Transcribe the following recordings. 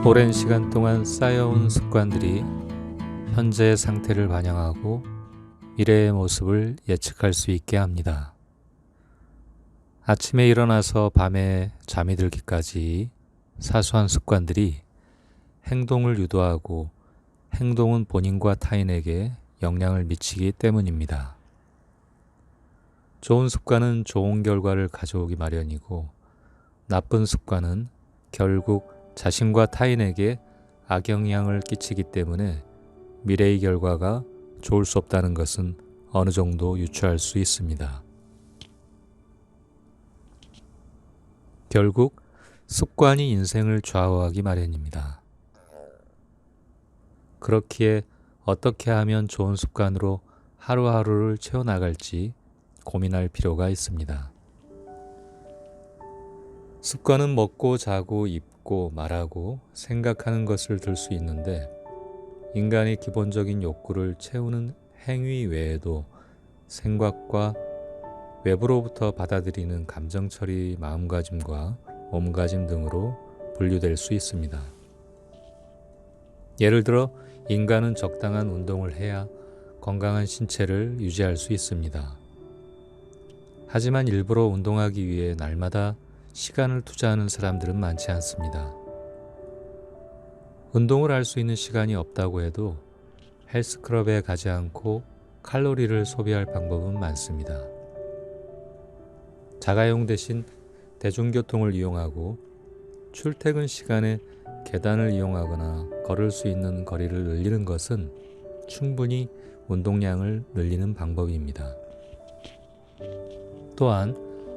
오랜 시간 동안 쌓여온 습관들이 현재의 상태를 반영하고 미래의 모습을 예측할 수 있게 합니다. 아침에 일어나서 밤에 잠이 들기까지 사소한 습관들이 행동을 유도하고 행동은 본인과 타인에게 영향을 미치기 때문입니다. 좋은 습관은 좋은 결과를 가져오기 마련이고 나쁜 습관은 결국 자신과 타인에게 악영향을 끼치기 때문에 미래의 결과가 좋을 수 없다는 것은 어느 정도 유추할 수 있습니다. 결국 습관이 인생을 좌우하기 마련입니다. 그렇기에 어떻게 하면 좋은 습관으로 하루하루를 채워나갈지 고민할 필요가 있습니다. 습관은 먹고 자고 입고 말하고 생각하는 것을 들 수 있는데 인간의 기본적인 욕구를 채우는 행위 외에도 생각과 외부로부터 받아들이는 감정 처리, 마음가짐과 몸가짐 등으로 분류될 수 있습니다. 예를 들어 인간은 적당한 운동을 해야 건강한 신체를 유지할 수 있습니다. 하지만 일부러 운동하기 위해 날마다 시간을 투자하는 사람들은 많지 않습니다. 운동을 할 수 있는 시간이 없다고 해도 헬스클럽에 가지 않고 칼로리를 소비할 방법은 많습니다. 자가용 대신 대중교통을 이용하고 출퇴근 시간에 계단을 이용하거나 걸을 수 있는 거리를 늘리는 것은 충분히 운동량을 늘리는 방법입니다. 또한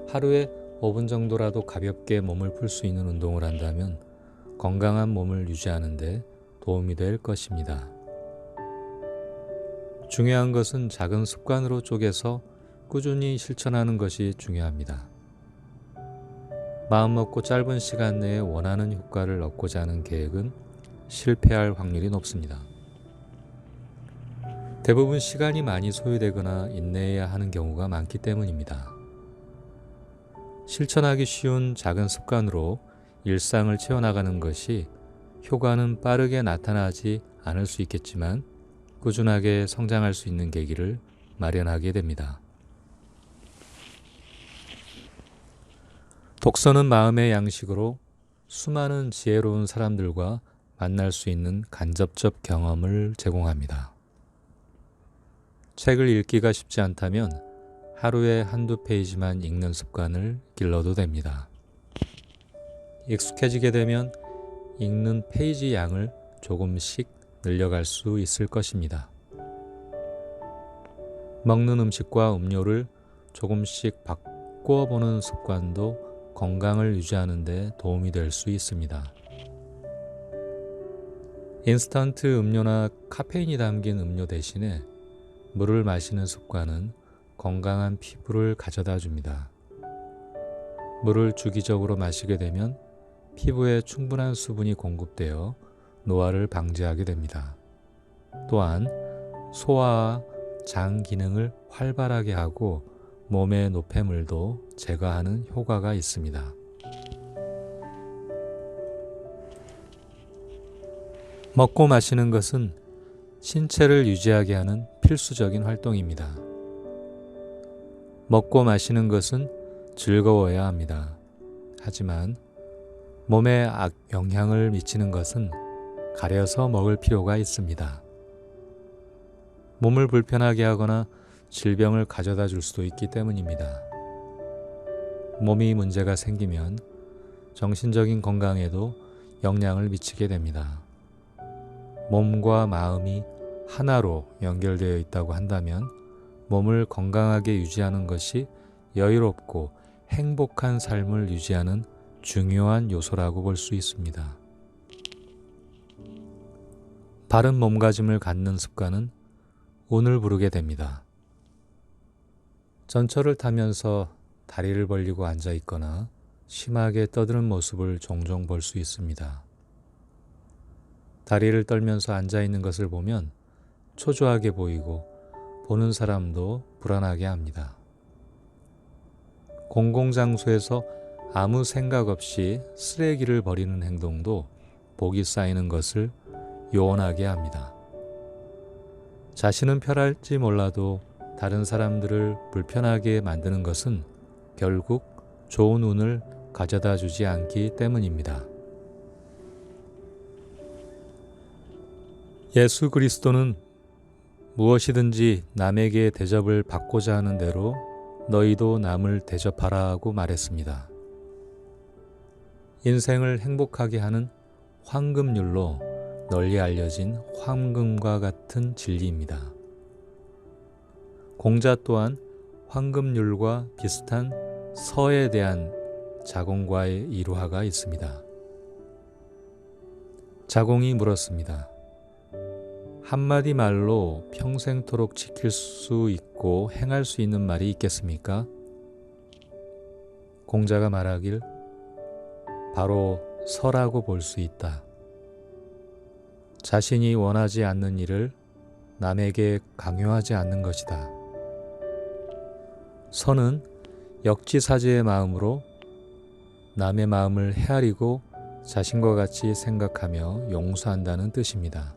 하루에 5분 정도라도 가볍게 몸을 풀 수 있는 운동을 한다면 건강한 몸을 유지하는 데 도움이 될 것입니다. 중요한 것은 작은 습관으로 쪼개서 꾸준히 실천하는 것이 중요합니다. 마음먹고 짧은 시간 내에 원하는 효과를 얻고자 하는 계획은 실패할 확률이 높습니다. 대부분 시간이 많이 소요되거나 인내해야 하는 경우가 많기 때문입니다. 실천하기 쉬운 작은 습관으로 일상을 채워나가는 것이 효과는 빠르게 나타나지 않을 수 있겠지만 꾸준하게 성장할 수 있는 계기를 마련하게 됩니다. 독서는 마음의 양식으로 수많은 지혜로운 사람들과 만날 수 있는 간접적 경험을 제공합니다. 책을 읽기가 쉽지 않다면 하루에 한두 페이지만 읽는 습관을 길러도 됩니다. 익숙해지게 되면 읽는 페이지 양을 조금씩 늘려갈 수 있을 것입니다. 먹는 음식과 음료를 조금씩 바꿔보는 습관도 건강을 유지하는 데 도움이 될 수 있습니다. 인스턴트 음료나 카페인이 담긴 음료 대신에 물을 마시는 습관은 건강한 피부를 가져다 줍니다. 물을 주기적으로 마시게 되면 피부에 충분한 수분이 공급되어 노화를 방지하게 됩니다. 또한 소화와 장 기능을 활발하게 하고 몸의 노폐물도 제거하는 효과가 있습니다. 먹고 마시는 것은 신체를 유지하게 하는 필수적인 활동입니다. 먹고 마시는 것은 즐거워야 합니다. 하지만 몸에 악영향을 미치는 것은 가려서 먹을 필요가 있습니다. 몸을 불편하게 하거나 질병을 가져다 줄 수도 있기 때문입니다. 몸이 문제가 생기면 정신적인 건강에도 영향을 미치게 됩니다. 몸과 마음이 하나로 연결되어 있다고 한다면 몸을 건강하게 유지하는 것이 여유롭고 행복한 삶을 유지하는 중요한 요소라고 볼 수 있습니다. 바른 몸가짐을 갖는 습관은 운을 부르게 됩니다. 전철을 타면서 다리를 벌리고 앉아 있거나 심하게 떠드는 모습을 종종 볼 수 있습니다. 다리를 떨면서 앉아 있는 것을 보면 초조하게 보이고 보는 사람도 불안하게 합니다. 공공장소에서 아무 생각 없이 쓰레기를 버리는 행동도 복이 쌓이는 것을 요원하게 합니다. 자신은 편할지 몰라도 다른 사람들을 불편하게 만드는 것은 결국 좋은 운을 가져다 주지 않기 때문입니다. 예수 그리스도는 무엇이든지 남에게 대접을 받고자 하는 대로 너희도 남을 대접하라고 말했습니다. 인생을 행복하게 하는 황금률로 널리 알려진 황금과 같은 진리입니다. 공자 또한 황금률과 비슷한 서에 대한 자공과의 일화가 있습니다. 자공이 물었습니다. 한마디 말로 평생토록 지킬 수 있고 행할 수 있는 말이 있겠습니까? 공자가 말하길 바로 서라고 볼 수 있다. 자신이 원하지 않는 일을 남에게 강요하지 않는 것이다. 서는 역지사지의 마음으로 남의 마음을 헤아리고 자신과 같이 생각하며 용서한다는 뜻입니다.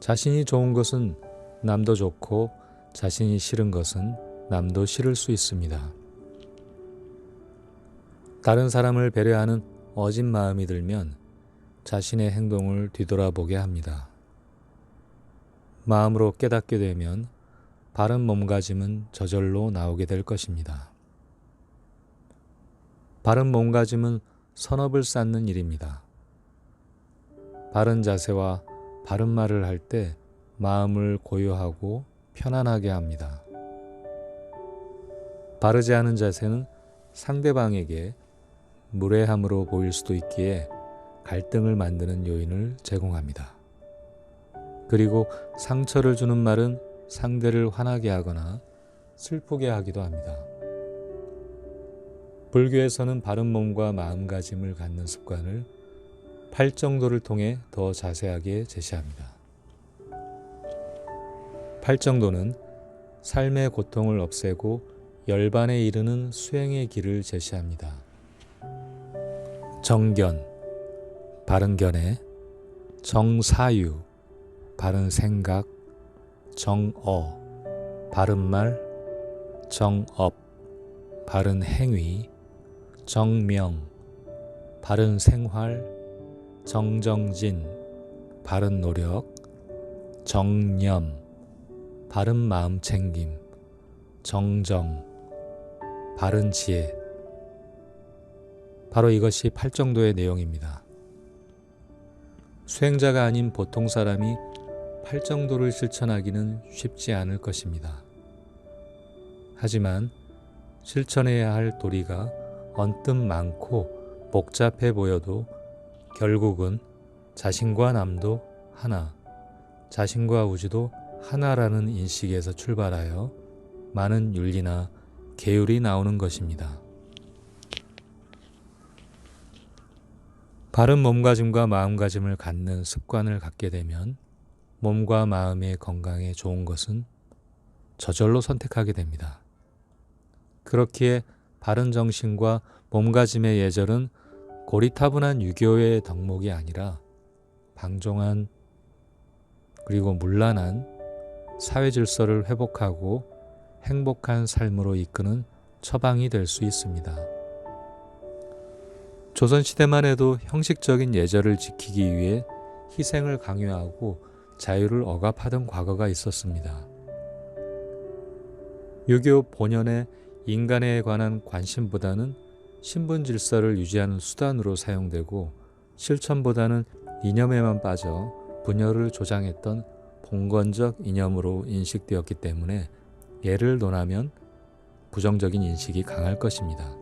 자신이 좋은 것은 남도 좋고 자신이 싫은 것은 남도 싫을 수 있습니다. 다른 사람을 배려하는 어진 마음이 들면 자신의 행동을 뒤돌아보게 합니다. 마음으로 깨닫게 되면 바른 몸가짐은 저절로 나오게 될 것입니다. 바른 몸가짐은 선업을 쌓는 일입니다. 바른 자세와 바른 말을 할 때 마음을 고요하고 편안하게 합니다. 바르지 않은 자세는 상대방에게 무례함으로 보일 수도 있기에 갈등을 만드는 요인을 제공합니다. 그리고 상처를 주는 말은 상대를 화나게 하거나 슬프게 하기도 합니다. 불교에서는 바른 몸과 마음가짐을 갖는 습관을 팔정도를 통해 더 자세하게 제시합니다. 팔정도는 삶의 고통을 없애고 열반에 이르는 수행의 길을 제시합니다. 정견, 바른 견해, 정사유, 바른 생각, 정어, 바른 말, 정업, 바른 행위, 정명, 바른 생활, 정정진, 바른 노력, 정념, 바른 마음 챙김, 정정, 바른 지혜. 바로 이것이 팔정도의 내용입니다. 수행자가 아닌 보통 사람이 팔정도를 실천하기는 쉽지 않을 것입니다. 하지만 실천해야 할 도리가 언뜻 많고 복잡해 보여도 결국은 자신과 남도 하나, 자신과 우주도 하나라는 인식에서 출발하여 많은 윤리나 계율이 나오는 것입니다. 바른 몸가짐과 마음가짐을 갖는 습관을 갖게 되면 몸과 마음의 건강에 좋은 것은 저절로 선택하게 됩니다. 그렇기에 바른 정신과 몸가짐의 예절은 고리타분한 유교의 덕목이 아니라 방종한 그리고 문란한 사회 질서를 회복하고 행복한 삶으로 이끄는 처방이 될 수 있습니다. 조선시대만 해도 형식적인 예절을 지키기 위해 희생을 강요하고 자유를 억압하던 과거가 있었습니다. 유교 본연의 인간에 관한 관심보다는 신분 질서를 유지하는 수단으로 사용되고 실천보다는 이념에만 빠져 분열을 조장했던 봉건적 이념으로 인식되었기 때문에 예를 논하면 부정적인 인식이 강할 것입니다.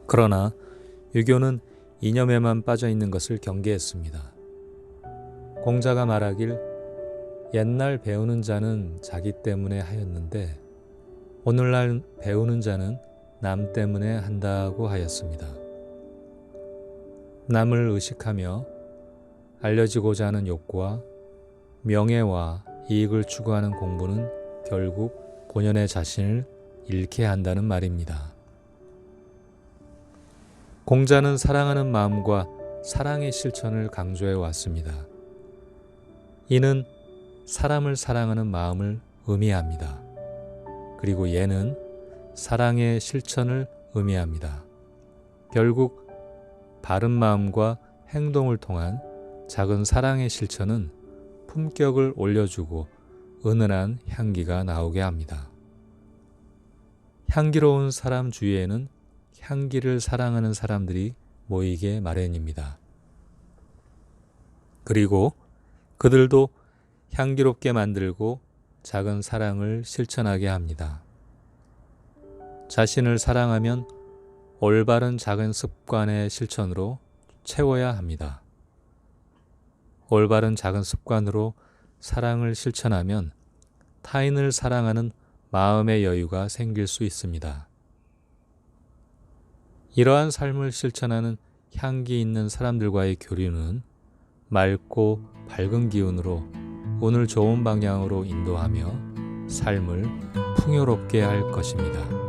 그러나 유교는 이념에만 빠져 있는 것을 경계했습니다. 공자가 말하길 옛날 배우는 자는 자기 때문에 하였는데 오늘날 배우는 자는 남 때문에 한다고 하였습니다. 남을 의식하며 알려지고자 하는 욕구와 명예와 이익을 추구하는 공부는 결국 본연의 자신을 잃게 한다는 말입니다. 공자는 사랑하는 마음과 사랑의 실천을 강조해 왔습니다. 이는 사람을 사랑하는 마음을 의미합니다. 그리고 예는 사랑의 실천을 의미합니다. 결국 바른 마음과 행동을 통한 작은 사랑의 실천은 품격을 올려주고 은은한 향기가 나오게 합니다. 향기로운 사람 주위에는 향기를 사랑하는 사람들이 모이게 마련입니다. 그리고 그들도 향기롭게 만들고 작은 사랑을 실천하게 합니다. 자신을 사랑하면 올바른 작은 습관의 실천으로 채워야 합니다. 올바른 작은 습관으로 사랑을 실천하면 타인을 사랑하는 마음의 여유가 생길 수 있습니다. 이러한 삶을 실천하는 향기 있는 사람들과의 교류는 맑고 밝은 기운으로 오늘 좋은 방향으로 인도하며 삶을 풍요롭게 할 것입니다.